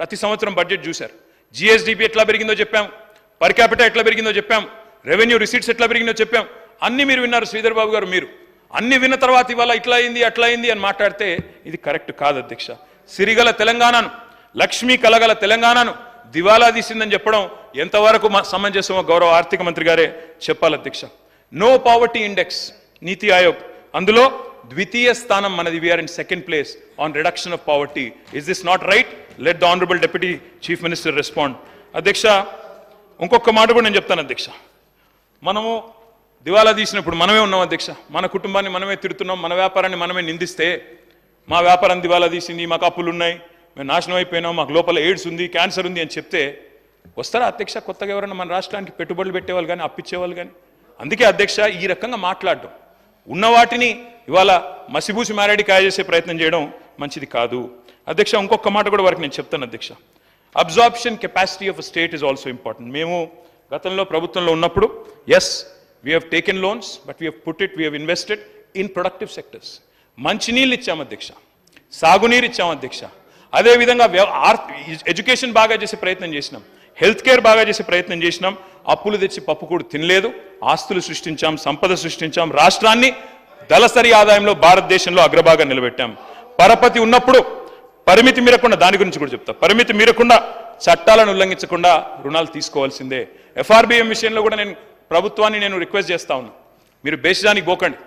ప్రతి సంవత్సరం బడ్జెట్ చూశారు. జిఎస్డిపి ఎట్లా పెరిగిందో చెప్పాం, పర్ క్యాపిటల్ ఎట్లా పెరిగిందో చెప్పాం, రెవెన్యూ రిసీట్స్ ఎట్లా పెరిగిందో చెప్పాం. అన్ని మీరు విన్నారు శ్రీధర్ బాబు గారు. మీరు అన్ని విన్న తర్వాత ఇవాళ ఇట్లా అయింది అట్లా అయింది అని మాట్లాడితే ఇది కరెక్ట్ కాదు అధ్యక్ష. సిరిగల తెలంగాణను, లక్ష్మీ కలగల తెలంగాణను దివాలా తీసిందని చెప్పడం ఎంతవరకు సమంజసమో గౌరవ ఆర్థిక మంత్రి గారే చెప్పాలి అధ్యక్ష. నో పావర్టీ ఇండెక్స్ నీతి ఆయోగ్, అందులో ద్వితీయ స్థానం మనది. We are in second place on reduction of poverty. Is this not right? Let the honourable deputy chief minister respond. అధ్యక్ష, ఇంకొక మాట కూడా నేను చెప్తాను అధ్యక్ష. మనము దివాలా తీసినప్పుడు మనమే ఉన్నాం అధ్యక్ష. మన కుటుంబాన్ని మనమే తిడుతున్నాం, మన వ్యాపారాన్ని మనమే నిందిస్తే మా వ్యాపారం దివాలా తీసింది, మాకు అప్పులు ఉన్నాయి, మేము నాశనం అయిపోయినాం, మాకు లోపల ఎయిడ్స్ ఉంది, క్యాన్సర్ ఉంది అని చెప్తే వస్తారా అధ్యక్ష కొత్తగా ఎవరైనా మన రాష్ట్రానికి పెట్టుబడులు పెట్టేవాళ్ళు కానీ అప్పిచ్చేవాళ్ళు కానీ? అందుకే అధ్యక్ష ఈ రకంగా మాట్లాడడం, ఉన్న వాటిని ఇవాళ మసిబూసి మారేడి కాయ చేసే ప్రయత్నం చేయడం మంచిది కాదు అధ్యక్ష. ఇంకొక మాట కూడా వారికి నేను చెప్తాను అధ్యక్ష. Absorption capacity of state is also important. మేము గతంలో ప్రభుత్వంలో ఉన్నప్పుడు yes we have taken loans, but we have put it, we have invested in productive sectors. మంచినీళ్ళు ఇచ్చాం అధ్యక్ష, సాగునీరు ఇచ్చాం అధ్యక్ష, అదేవిధంగా ఎడ్యుకేషన్ బాగా చేసే ప్రయత్నం చేసినాం, హెల్త్ కేర్ బాగా చేసే ప్రయత్నం చేసినాం. అప్పులు తెచ్చి పప్పు కూడా తినలేదు, ఆస్తులు సృష్టించాం, సంపద సృష్టించాం, రాష్ట్రాన్ని దళసరి ఆదాయంలో భారతదేశంలో అగ్రభాగం నిలబెట్టాం. పరపతి ఉన్నప్పుడు పరిమితి మీరకుండా, దాని గురించి కూడా చెప్తా, పరిమితి మీరకుండా చట్టాలను ఉల్లంఘించకుండా రుణాలు తీసుకోవాల్సిందే. ఎఫ్ఆర్బిఎం విషయంలో కూడా నేను ప్రభుత్వాన్ని రిక్వెస్ట్ చేస్తా ఉన్నా, మీరు బేసిదానికి పోకండి,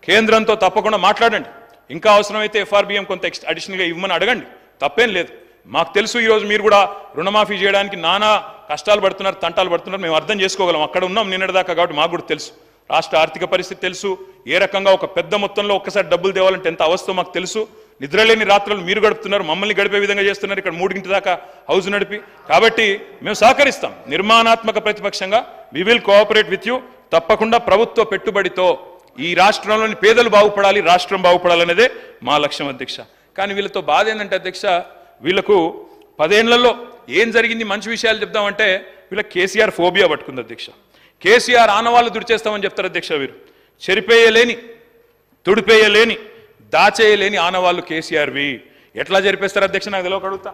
కేంద్రంతో తప్పకుండా మాట్లాడండి. ఇంకా అవసరమైతే ఎఫ్ఆర్బిఎం కొంత అడిషనల్గా ఇవ్వమని అడగండి, తప్పేం లేదు. మాకు తెలుసు ఈరోజు మీరు కూడా రుణమాఫీ చేయడానికి నానా కష్టాలు పడుతున్నారు, తంటాలు పడుతున్నారు, మేము అర్థం చేసుకోగలం, అక్కడ ఉన్నాం నిన్నటిదాకా, కాబట్టి మాకు కూడా తెలుసు. రాష్ట్ర ఆర్థిక పరిస్థితి తెలుసు, ఏ రకంగా ఒక పెద్ద మొత్తంలో ఒక్కసారి డబ్బులు తేవాలంటే ఎంత అవస్థో మాకు తెలుసు. నిద్రలేని రాత్రులు మీరు గడుపుతున్నారు, మమ్మల్ని గడిపే విధంగా చేస్తున్నారు, ఇక్కడ 3 గంటల దాకా హౌస్ నడిపి. కాబట్టి మేము సహకరిస్తాం, నిర్మాణాత్మక ప్రతిపక్షంగా we will cooperate with you. తప్పకుండా ప్రభుత్వ పెట్టుబడితో ఈ రాష్ట్రంలోని పేదలు బాగుపడాలి, రాష్ట్రం బాగుపడాలనేదే మా లక్ష్యం అధ్యక్ష. కానీ వీళ్ళతో బాధ ఏంటంటే అధ్యక్ష, వీళ్ళకు 10 ఏళ్లలో ఏం జరిగింది మంచి విషయాలు చెప్దామంటే వీళ్ళ కేసీఆర్ ఫోబియా పట్టుకుంది అధ్యక్ష. కేసీఆర్ ఆనవాళ్ళు దుడిచేస్తామని చెప్తారు అధ్యక్ష. వీరు చెరిపేయలేని, తుడిపేయలేని, దాచేయలేని ఆనవాళ్ళు కేసీఆర్వి. ఎట్లా జరిపేస్తారు అధ్యక్ష నాకు తెలియక అడుగుతా.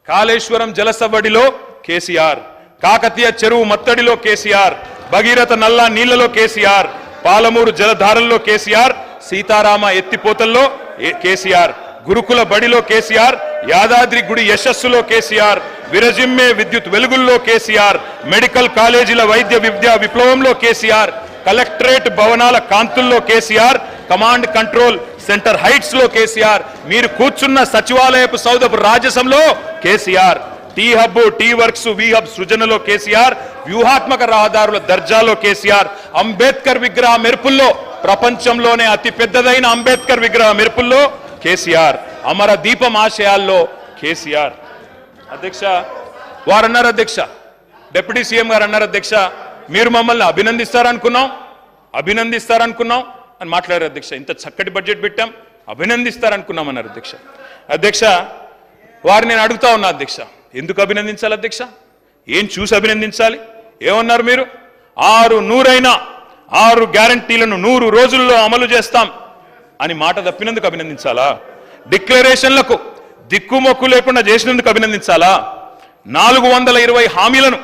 కాళేశ్వరం జలసవ్వడిలో కేసీఆర్, కాకతీయ చెరువు మత్తడిలో కేసీఆర్, భగీరథ నల్లా నీళ్లలో కేసీఆర్, పాలమూరు జలధారల్లో కేసీఆర్, సీతారామ ఎత్తిపోతల్లో కేసీఆర్, గురుకుల బడిలో కేసీఆర్, యాదాద్రి గుడి యశస్సులో కేసీఆర్, విరజిమ్మే విద్యుత్ వెలుగుల్లో కేసీఆర్, మెడికల్ కాలేజీల వైద్య విద్యా విప్లవంలో కేసీఆర్, కలెక్టరేట్ భవనాల కాంతుల్లో KCR, command control centre heights లో కేసీఆర్, మీరు కూర్చున్న సచివాలయపు సౌధపు రాజసంలో KCR, T hub, T works, we hub సృజనలో కేసీఆర్, వ్యూహాత్మక రహదారుల దర్జాలో కేసీఆర్, అంబేద్కర్ విగ్రహ మెరుపుల్లో, ప్రపంచంలోనే అతి పెద్దదైన అంబేద్కర్ విగ్రహ మెరుపుల్లో కేసీఆర్, అమర దీపం ఆశయాల్లో కేసీఆర్. అధ్యక్ష వారు అన్నారు అధ్యక్ష, డిప్యూటీ సీఎం గారు అన్నారు అధ్యక్ష, మీరు మమ్మల్ని అభినందిస్తారనుకున్నాం అని మాట్లాడారు అధ్యక్ష. ఇంత చక్కటి బడ్జెట్ పెట్టాం, అభినందిస్తారనుకున్నాం అన్నారు అధ్యక్ష. అధ్యక్ష వారు నేను అడుగుతా ఉన్నా అధ్యక్ష, ఎందుకు అభినందించాలి అధ్యక్ష? ఏం చూసి అభినందించాలి? ఏమన్నారు మీరు? 6 గ్యారంటీలను 100 రోజుల్లో అమలు చేస్తాం అని మాట తప్పినందుకు అభినందించాలా? డిక్లరేషన్లకు దిక్కుమొక్కు లేకుండా చేసినందుకు అభినందించాలా? 420 హామీలను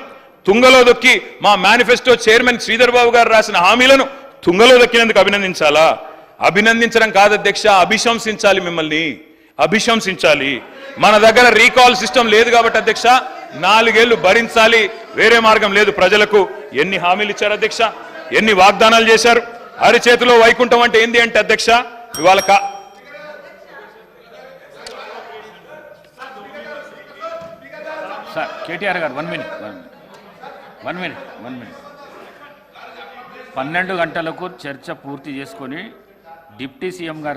తుంగలో దొక్కి మా మేనిఫెస్టో చైర్మన్ శ్రీధర్ బాబు గారు రాసిన హామీలను తుంగలో దొక్కినందుకు అభినందించాలా? అభినందించడం కాదు అధ్యక్ష, అభిశంసించాలి, మిమ్మల్ని అభిశంసించాలి. మన దగ్గర రీకాల్ సిస్టమ్ లేదు కాబట్టి అధ్యక్ష 4 ఏళ్లు భరించాలి, వేరే మార్గం లేదు. ప్రజలకు ఎన్ని హామీలు ఇచ్చారు అధ్యక్ష, ఎన్ని వాగ్దానాలు చేశారు? అరిచేతిలో వైకుంఠం అంటే ఏంది అంటే అధ్యక్ష ఇవాళ కేటీఆర్ గారు 1 మినిట్ 12 గంటలకు చర్చ పూర్తి చేసుకొని డిప్యూటీ సీఎం గారు